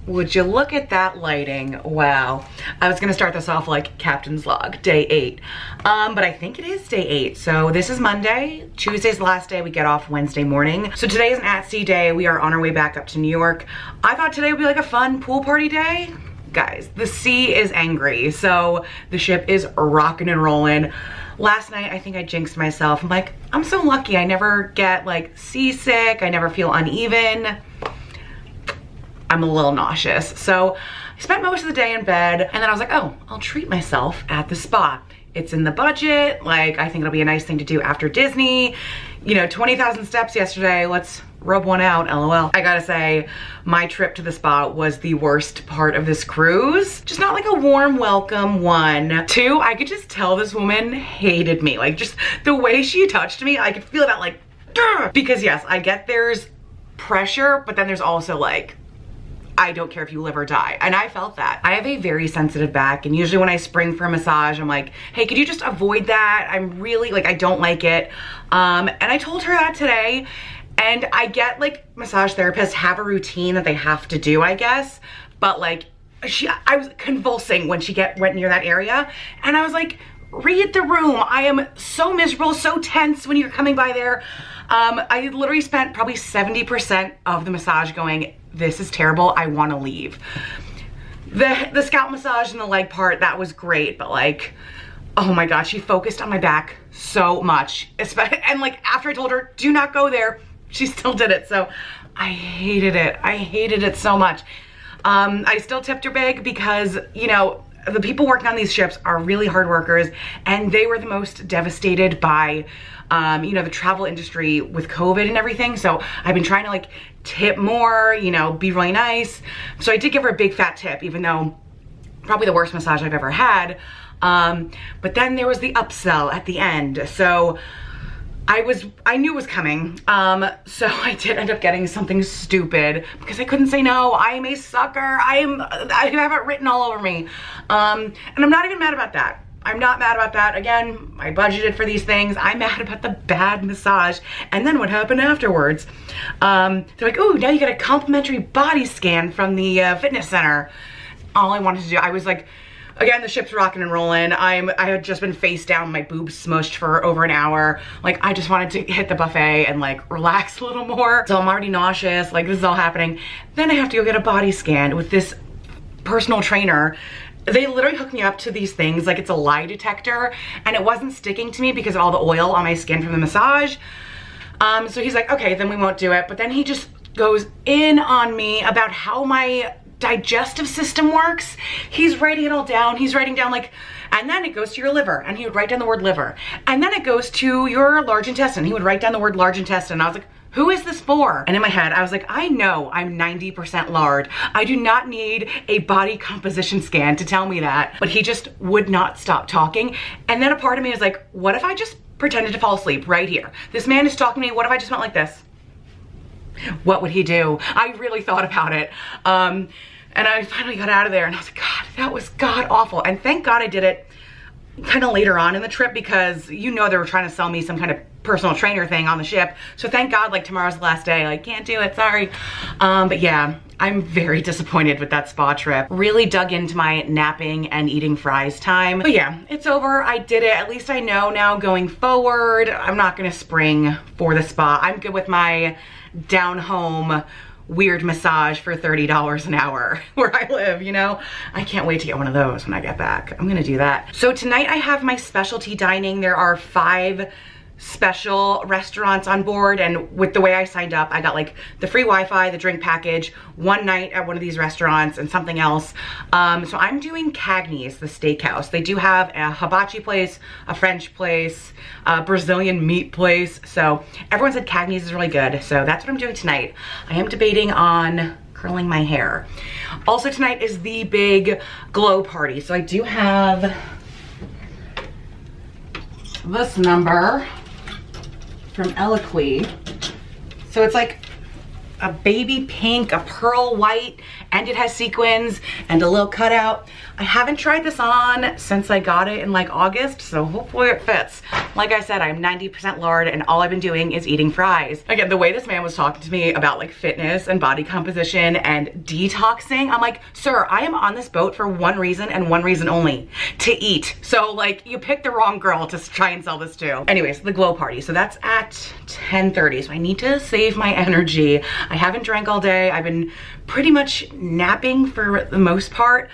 Would you look at that lighting? Wow. I was gonna start this off like Captain's Log, day 8. But I think it is day 8. So this is Monday. Tuesday's the last day. We get off Wednesday morning. So today is an at-sea day. We are on our way back up to New York. I thought today would be like a fun pool party day. Guys, the sea is angry. So the ship is rocking and rolling. Last night, I think I jinxed myself. I'm like, I'm so lucky. I never get like seasick. I never feel uneven. I'm a little nauseous. So I spent most of the day in bed, and then I was like, oh, I'll treat myself at the spa. It's in the budget. Like, I think it'll be a nice thing to do after Disney. You know, 20,000 steps yesterday. Let's rub one out, LOL. I gotta say, my trip to the spa was the worst part of this cruise. Just not like a warm welcome, 1. 2, I could just tell this woman hated me. Like, just the way she touched me, I could feel that like, grr! Because yes, I get there's pressure, but then there's also like, I don't care if you live or die. And I felt that. I have a very sensitive back, and usually when I spring for a massage, I'm like, hey, could you just avoid that? I'm really, like, I don't like it. And I told her that today, and I get like massage therapists have a routine that they have to do, I guess. But like, I was convulsing when she went near that area, and I was like, read the room. I am so miserable, so tense when you're coming by there. I literally spent probably 70% of the massage going, this is terrible, I wanna leave. The scalp massage and the leg part, that was great, but like, oh my God, she focused on my back so much. And like, after I told her, do not go there, she still did it. So I hated it. I hated it so much. I still tipped her big because, you know, the people working on these ships are really hard workers, and they were the most devastated by, you know, the travel industry with COVID and everything. So I've been trying to like tip more, you know, be really nice. So I did give her a big fat tip, even though probably the worst massage I've ever had. But then there was the upsell at the end. So I knew it was coming. So I did end up getting something stupid because I couldn't say no. I am a sucker. I have it written all over me. And I'm not even mad about that. I'm not mad about that. Again, I budgeted for these things. I'm mad about the bad massage and then what happened afterwards. They're like, oh, now you get a complimentary body scan from the fitness center. All I wanted to do, I was like, again, the ship's rocking and rolling. I had just been face down, my boobs smushed for over an hour. Like, I just wanted to hit the buffet and like relax a little more. So I'm already nauseous, like this is all happening. Then I have to go get a body scan with this personal trainer. They literally hooked me up to these things like it's a lie detector, and it wasn't sticking to me because of all the oil on my skin from the massage. So he's like, okay, then we won't do it. But then he just goes in on me about how my digestive system works. He's writing it all down. He's writing down like, and then it goes to your liver, and he would write down the word liver. And then it goes to your large intestine. He would write down the word large intestine. And I was like, who is this for? And in my head, I was like, I know I'm 90% lard. I do not need a body composition scan to tell me that. But he just would not stop talking. And then a part of me is like, what if I just pretended to fall asleep right here? This man is talking to me. What if I just went like this? What would he do? I really thought about it. And I finally got out of there, and I was like, God, that was god awful. And thank God I did it kind of later on in the trip, because you know they were trying to sell me some kind of personal trainer thing on the ship. So thank God, like, tomorrow's the last day. Like, can't do it, sorry. But yeah, I'm very disappointed with that spa trip. Really dug into my napping and eating fries time. But yeah, it's over. I did it. At least I know now going forward, I'm not gonna spring for the spa. I'm good with my down home weird massage for $30 an hour where I live, you know? I can't wait to get one of those when I get back. I'm gonna do that. So tonight I have my specialty dining. There are 5 special restaurants on board, and with the way I signed up, I got like the free Wi-Fi, the drink package, one night at one of these restaurants, and something else. So I'm doing Cagney's, the steakhouse. They do have a hibachi place, a French place, a Brazilian meat place. So everyone said Cagney's is really good. So that's what I'm doing tonight. I am debating on curling my hair. Also tonight is the big glow party. So I do have this number from Eloquii. So it's like a baby pink, a pearl white, and it has sequins and a little cutout. I haven't tried this on since I got it in like August, so hopefully it fits. Like I said, I'm 90% lard and all I've been doing is eating fries. Again, the way this man was talking to me about like fitness and body composition and detoxing, I'm like, sir, I am on this boat for one reason and one reason only, to eat. So like, you picked the wrong girl to try and sell this to. Anyways, the glow party. So that's at 10:30, so I need to save my energy. I haven't drank all day. I've been pretty much napping for the most part.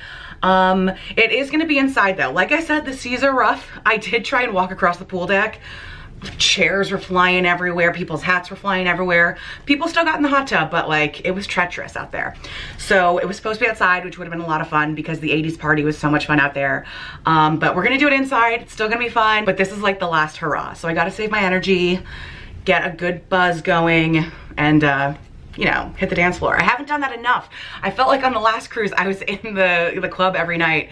It is gonna be inside though. Like I said, the seas are rough. I did try and walk across the pool deck. Chairs were flying everywhere. People's hats were flying everywhere. People still got in the hot tub, but like, it was treacherous out there. So it was supposed to be outside, which would have been a lot of fun because the 80s party was so much fun out there. But we're gonna do it inside. It's still gonna be fun, but this is like the last hurrah. So I gotta save my energy, get a good buzz going, and you know, hit the dance floor. I haven't done that enough. I felt like on the last cruise, I was in the club every night.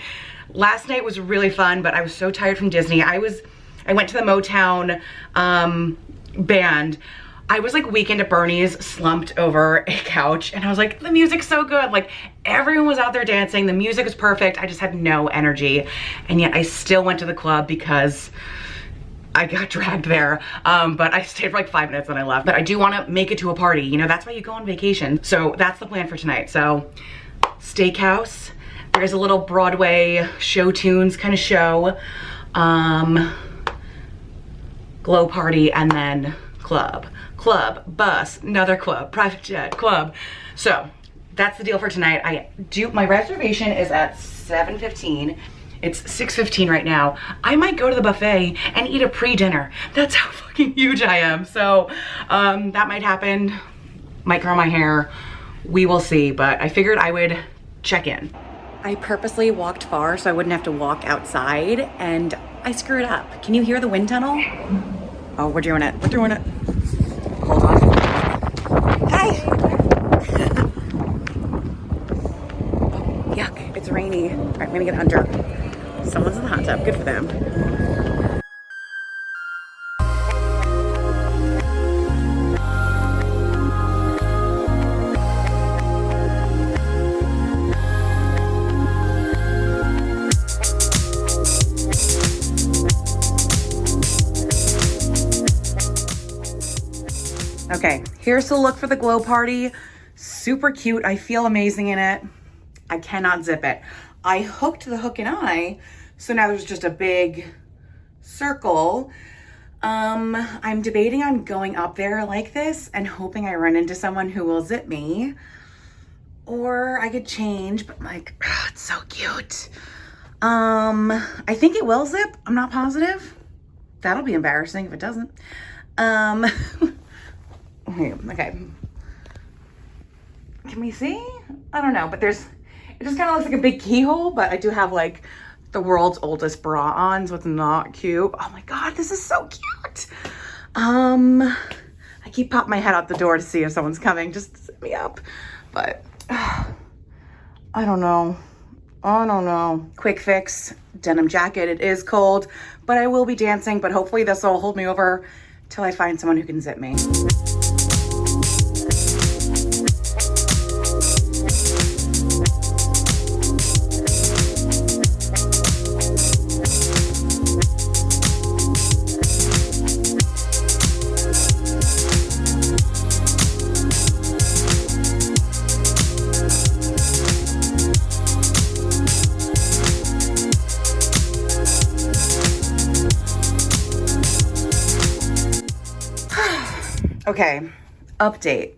Last night was really fun, but I was so tired from Disney. I went to the Motown band. I was like weekend at Bernie's, slumped over a couch, and I was like, the music's so good. Like, everyone was out there dancing. The music was perfect. I just had no energy. And yet I still went to the club because I got dragged there, but I stayed for like 5 minutes and I left. But I do want to make it to a party. You know, that's why you go on vacation. So that's the plan for tonight. So steakhouse, there's a little Broadway show tunes kind of show, glow party, and then club, bus, another club, private jet, club. So that's the deal for tonight. My reservation is at 7:15. It's 6:15 right now. I might go to the buffet and eat a pre-dinner. That's how fucking huge I am. So that might happen. Might curl my hair. We will see, but I figured I would check in. I purposely walked far so I wouldn't have to walk outside, and I screwed up. Can you hear the wind tunnel? Oh, we're doing it. We're doing it. Hold on. Hi. Oh, yuck. It's rainy. All right, I'm gonna get under. Someone's in the hot tub. Good for them. Okay, here's the look for the glow party. Super cute. I feel amazing in it. I cannot zip it. I hooked the hook and eye, so now there's just a big circle. I'm debating on going up there like this and hoping I run into someone who will zip me, or I could change, but like, it's so cute. I think it will zip. I'm not positive. That'll be embarrassing if it doesn't. Okay. Can we see? I don't know, but it just kind of looks like a big keyhole, but I do have like the world's oldest bra on, so it's not cute. Oh my God, this is so cute. I keep popping my head out the door to see if someone's coming just to set me up, but I don't know. I don't know. Quick fix, denim jacket. It is cold, but I will be dancing, but hopefully this will hold me over till I find someone who can zip me. Okay, update.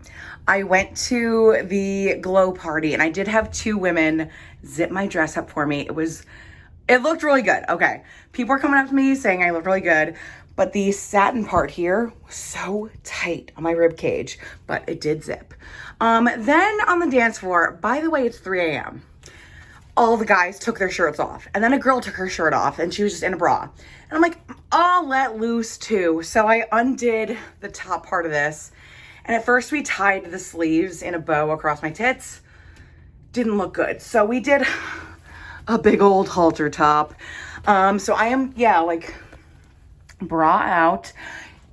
I went to the glow party and I did have 2 women zip my dress up for me. It looked really good. Okay, people were coming up to me saying I looked really good, but the satin part here was so tight on my rib cage, but it did zip. Then on the dance floor, by the way, it's 3 a.m. All the guys took their shirts off, and then a girl took her shirt off and she was just in a bra. And I'm like, I'll let loose too. So I undid the top part of this. And at first we tied the sleeves in a bow across my tits. Didn't look good. So we did a big old halter top. So I am, like bra out.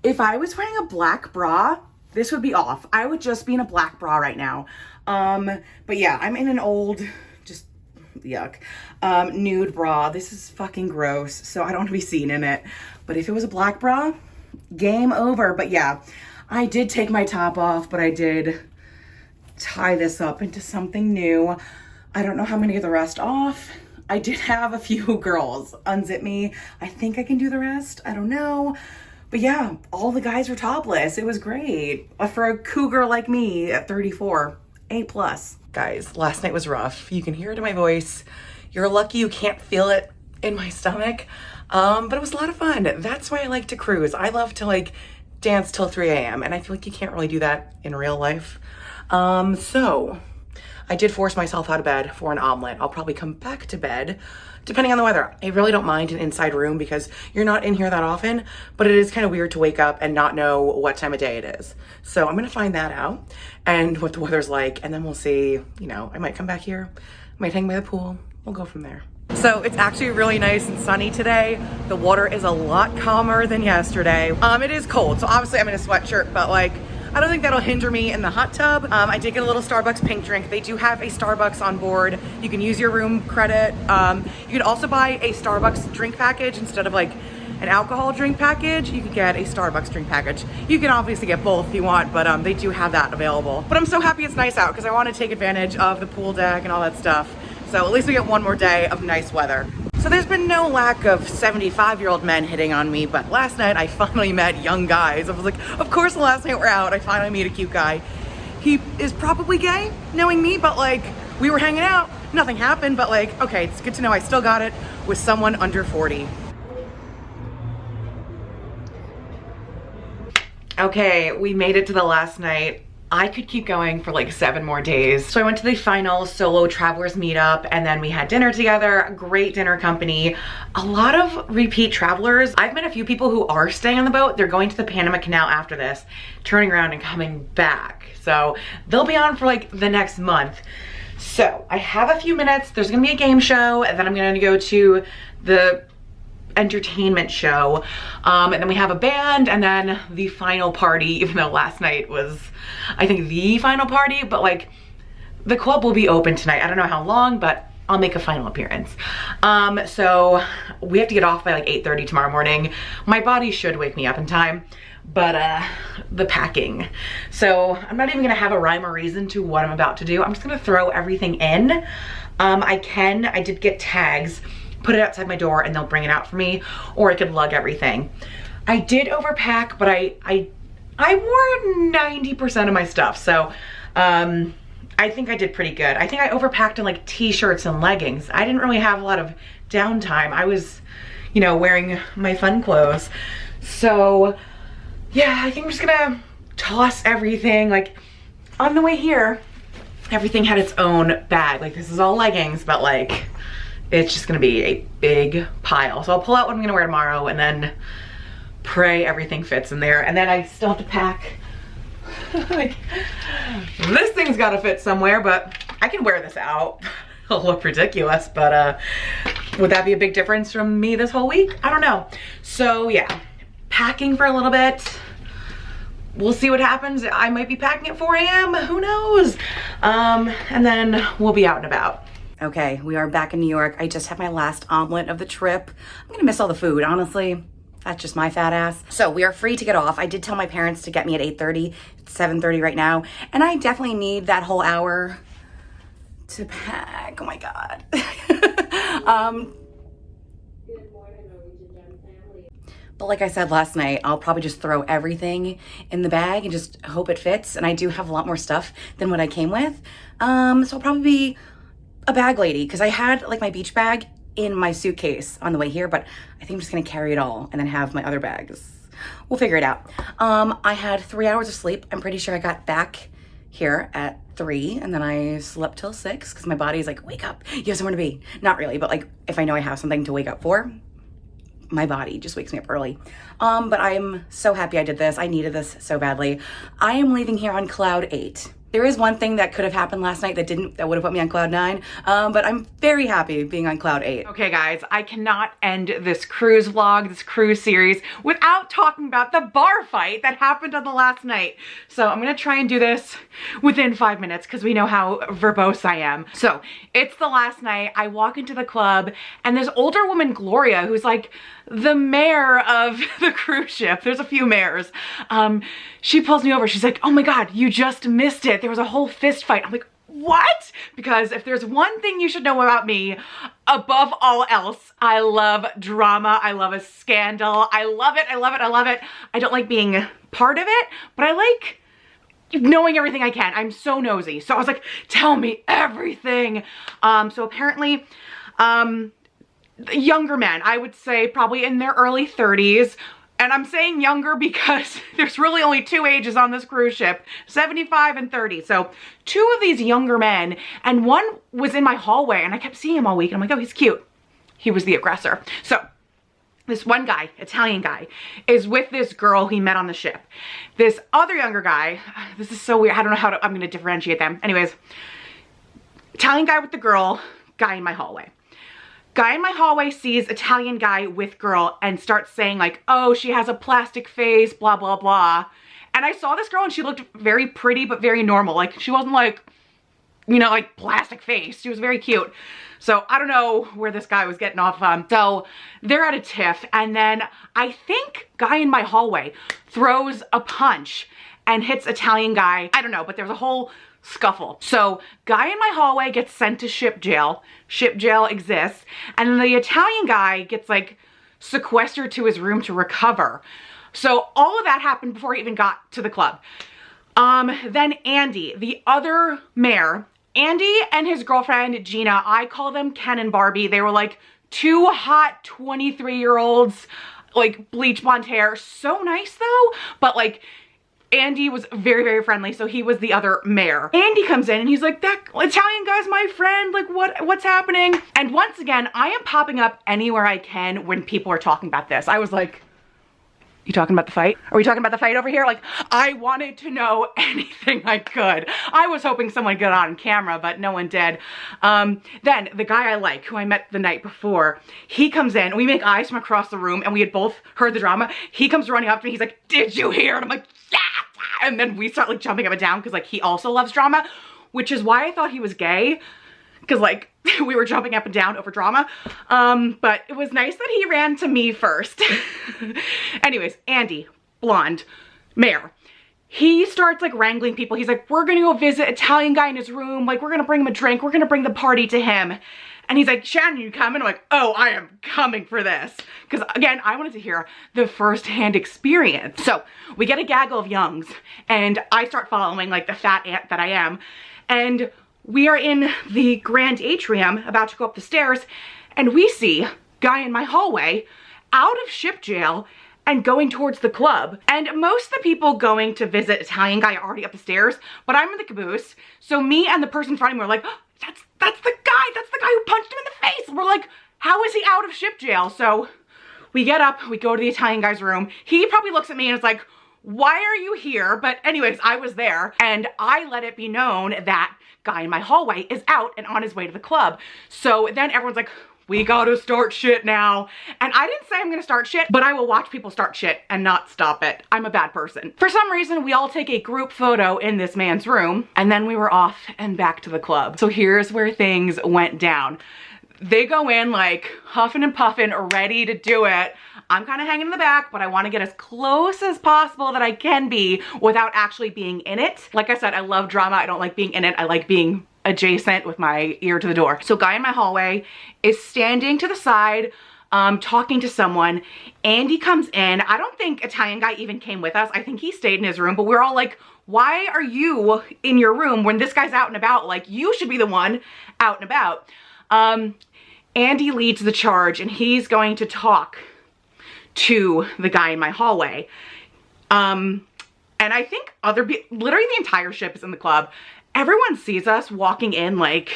If I was wearing a black bra, this would be off. I would just be in a black bra right now. But yeah, I'm in an old, just yuck, nude bra. This is fucking gross, so I don't want to be seen in it. But if it was a black bra, game over. But yeah, I did take my top off, but I did tie this up into something new. I don't know how I'm gonna get the rest off. I did have a few girls unzip me. I think I can do the rest. I don't know. But yeah, all the guys were topless. It was great. For a cougar like me at 34, A+. Guys, last night was rough. You can hear it in my voice. You're lucky you can't feel it in my stomach. But it was a lot of fun. That's why I like to cruise. I love to like dance till 3 a.m. and I feel like you can't really do that in real life. So I did force myself out of bed for an omelet. I'll probably come back to bed depending on the weather. I really don't mind an inside room because you're not in here that often, but it is kind of weird to wake up and not know what time of day it is. So I'm gonna find that out and what the weather's like, and then we'll see, you know, I might come back here, might hang by the pool, we'll go from there. So it's actually really nice and sunny today. The water is a lot calmer than yesterday. It is cold, so obviously I'm in a sweatshirt, but like, I don't think that'll hinder me in the hot tub. I did get a little Starbucks pink drink. They do have a Starbucks on board. You can use your room credit. You can also buy a Starbucks drink package instead of like an alcohol drink package. You could get a Starbucks drink package. You can obviously get both if you want, but they do have that available. But I'm so happy it's nice out because I want to take advantage of the pool deck and all that stuff. So at least we get one more day of nice weather. So there's been no lack of 75-year-old men hitting on me, but last night I finally met young guys. I was like, of course the last night we're out, I finally meet a cute guy. He is probably gay, knowing me, but like, we were hanging out, nothing happened, but like, okay, it's good to know I still got it with someone under 40. Okay, we made it to the last night. I could keep going for like 7 more days. So I went to the final solo travelers meetup and then we had dinner together, great dinner company. A lot of repeat travelers. I've met a few people who are staying on the boat. They're going to the Panama Canal after this, turning around and coming back. So they'll be on for like the next month. So I have a few minutes. There's gonna be a game show and then I'm gonna go to the entertainment show. And then we have a band and then the final party, even though last night was, I think, the final party, but like the club will be open tonight. I don't know how long, but I'll make a final appearance. So we have to get off by like 8:30 tomorrow morning. My body should wake me up in time, but the packing. So I'm not even gonna have a rhyme or reason to what I'm about to do. I'm just gonna throw everything in. I did get tags, put it outside my door and they'll bring it out for me, or I could lug everything. I did overpack, but I wore 90% of my stuff, so I think I did pretty good. I think I overpacked in like t-shirts and leggings. I didn't really have a lot of downtime. I was, you know, wearing my fun clothes. So yeah, I think I'm just gonna toss everything. Like on the way here, everything had its own bag. Like this is all leggings, but like it's just gonna be a big pile. So I'll pull out what I'm gonna wear tomorrow and then pray everything fits in there. And then I still have to pack. Like, this thing's gotta fit somewhere, but I can wear this out. It'll look ridiculous, but would that be a big difference from me this whole week? I don't know. So yeah, packing for a little bit. We'll see what happens. I might be packing at 4 a.m. Who knows? And then we'll be out and about. Okay, we are back in New York. I just had my last omelet of the trip. I'm gonna miss all the food, honestly. That's just my fat ass. So we are free to get off. I did tell my parents to get me at 8:30. It's 7:30 right now. And I definitely need that whole hour to pack. Oh my God. But like I said last night, I'll probably just throw everything in the bag and just hope it fits. And I do have a lot more stuff than what I came with. So I'll probably be a bag lady because I had like my beach bag in my suitcase on the way here, but I think I'm just gonna carry it all and then have my other bags. We'll figure it out. I had 3 hours of sleep. I'm pretty sure I got back here at 3 and then I slept till 6 because my body's like, wake up, you have somewhere to be. Not really, but like if I know I have something to wake up for, my body just wakes me up early. But I'm so happy I did this. I needed this so badly. I am leaving here on cloud 8. There is one thing that could have happened last night that would have put me on cloud 9, but I'm very happy being on cloud 8. Okay guys, I cannot end this cruise vlog, this cruise series, without talking about the bar fight that happened on the last night. So I'm gonna try and do this within 5 minutes because we know how verbose I am. So it's the last night, I walk into the club and this older woman, Gloria, who's like the mayor of the cruise ship, there's a few mayors, she pulls me over, she's like, oh my God, you just missed it. There was a whole fist fight. I'm like, what? Because if there's one thing you should know about me, above all else, I love drama. I love a scandal. I love it. I love it. I love it. I don't like being part of it, but I like knowing everything I can. I'm so nosy. So I was like, tell me everything. So apparently, younger men, I would say probably in their early 30s, and I'm saying younger because there's really only 2 ages on this cruise ship, 75 and 30. So 2 of these younger men, and one was in my hallway and I kept seeing him all week and I'm like, oh, he's cute. He was the aggressor. So this one guy, Italian guy, is with this girl he met on the ship. This other younger guy, this is so weird. I don't know I'm gonna differentiate them. Anyways, Italian guy with the girl, guy in my hallway. Guy in my hallway sees Italian guy with girl and starts saying like, oh, she has a plastic face, blah, blah, blah. And I saw this girl and she looked very pretty, but very normal. Like she wasn't like, you know, like plastic face. She was very cute. So I don't know where this guy was getting off on. So they're at a tiff and then I think guy in my hallway throws a punch and hits Italian guy. I don't know, but there's a whole scuffle. So guy in my hallway gets sent to ship jail. Ship jail exists. And then the Italian guy gets like sequestered to his room to recover. So all of that happened before he even got to the club. Then Andy, the other mayor, Andy and his girlfriend Gina, I call them Ken and Barbie. They were like 2 hot 23-year-olds, like bleach blonde hair. So nice though, but like Andy was very, very friendly, so he was the other mayor. Andy comes in and he's like, that Italian guy's my friend, like what's happening? And once again, I am popping up anywhere I can when people are talking about this. I was like, you talking about the fight? Are we talking about the fight over here? Like, I wanted to know anything I could. I was hoping someone got on camera, but no one did. Then the guy I like, who I met the night before, he comes in, we make eyes from across the room and we had both heard the drama. He comes running up to me, he's like, did you hear? And I'm like, yeah! And then we start like jumping up and down because like he also loves drama, which is why I thought he was gay. Because like we were jumping up and down over drama. But it was nice that he ran to me first. Anyways, Andy, blonde, mayor. He starts like wrangling people. He's like, we're gonna go visit Italian guy in his room. Like we're gonna bring him a drink. We're gonna bring the party to him. And he's like, Shannon, you coming? I'm like, oh, I am coming for this. Because again, I wanted to hear the firsthand experience. So we get a gaggle of youngs and I start following like the fat ant that I am. And we are in the grand atrium about to go up the stairs and we see guy in my hallway out of ship jail and going towards the club. And most of the people going to visit Italian guy are already up the stairs, but I'm in the caboose. So me and the person in front of me were like, oh, that's the guy who punched him in the face. We're like, how is he out of ship jail? So we get up, we go to the Italian guy's room. He probably looks at me and is like, why are you here? But anyways, I was there and I let it be known that guy in my hallway is out and on his way to the club. So then everyone's like, we gotta start shit now. And I didn't say I'm gonna start shit, but I will watch people start shit and not stop it. I'm a bad person. For some reason, we all take a group photo in this man's room and then we were off and back to the club. So here's where things went down. They go in like huffing and puffing, ready to do it. I'm kind of hanging in the back, but I want to get as close as possible that I can be without actually being in it. Like I said, I love drama. I don't like being in it. I like being adjacent with my ear to the door. So guy in my hallway is standing to the side, talking to someone. Andy comes in. I don't think Italian guy even came with us. I think he stayed in his room, but we're all like, why are you in your room when this guy's out and about? Like, you should be the one out and about. Andy leads the charge and he's going to talk to the guy in my hallway. And I think literally the entire ship is in the club. Everyone sees us walking in like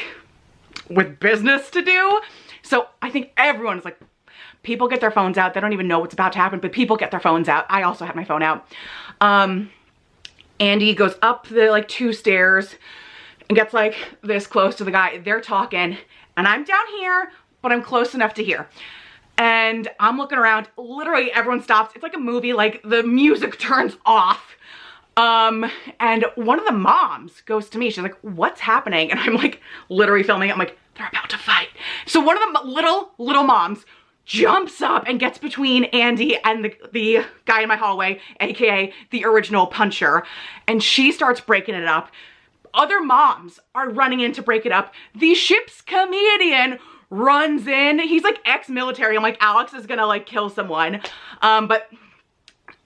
with business to do. So I think everyone is like, people get their phones out. They don't even know what's about to happen, but people get their phones out. I also had my phone out. Andy goes up the like 2 stairs and gets like this close to the guy. They're talking and I'm down here, but I'm close enough to hear. And I'm looking around, literally everyone stops. It's like a movie, like the music turns off. And one of the moms goes to me, she's like, what's happening? And I'm like literally filming it. I'm like, they're about to fight. So one of the little moms jumps up and gets between Andy and the guy in my hallway, AKA the original puncher. And she starts breaking it up. Other moms are running in to break it up. The ship's comedian runs in. He's like ex-military. I'm like, Alex is gonna like kill someone. But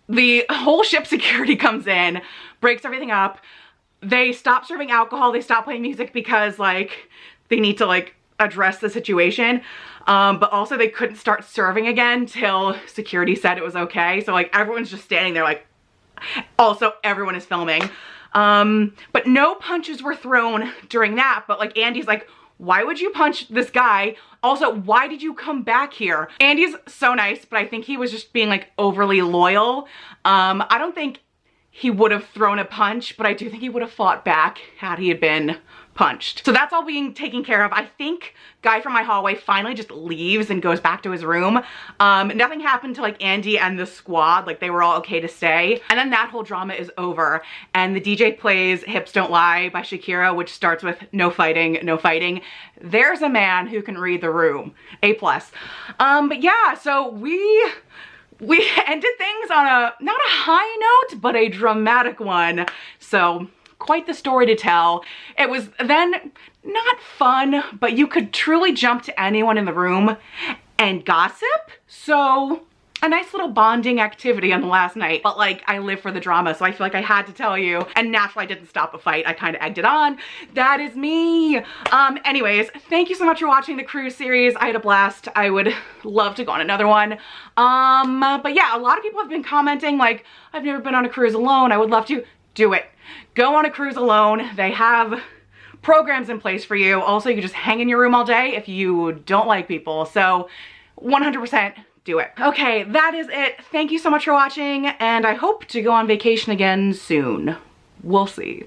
the whole ship security comes in, breaks everything up. They stop serving alcohol. They stop playing music because like they need to like address the situation. But also they couldn't start serving again till security said it was okay. So like everyone's just standing there like, also everyone is filming. But no punches were thrown during that. But like Andy's like, why would you punch this guy? Also, why did you come back here? Andy's so nice, but I think he was just being like overly loyal. I don't think he would have thrown a punch, but I do think he would have fought back had he had been punched. So that's all being taken care of. I think guy from my hallway finally just leaves and goes back to his room. Nothing happened to like Andy and the squad, like they were all okay to stay. And then that whole drama is over and the DJ plays Hips Don't Lie by Shakira, which starts with no fighting, no fighting. There's a man who can read the room, A+. But yeah, so we ended things on a, not a high note, but a dramatic one. So quite the story to tell. It was then not fun, but you could truly jump to anyone in the room and gossip. So a nice little bonding activity on the last night. But like, I live for the drama, so I feel like I had to tell you. And naturally I didn't stop a fight. I kind of egged it on. That is me. Anyways, thank you so much for watching the cruise series. I had a blast. I would love to go on another one. But yeah, a lot of people have been commenting like, I've never been on a cruise alone. I would love to. Do it. Go on a cruise alone. They have programs in place for you. Also, you can just hang in your room all day if you don't like people. So 100% do it. Okay, that is it. Thank you so much for watching, and I hope to go on vacation again soon. We'll see.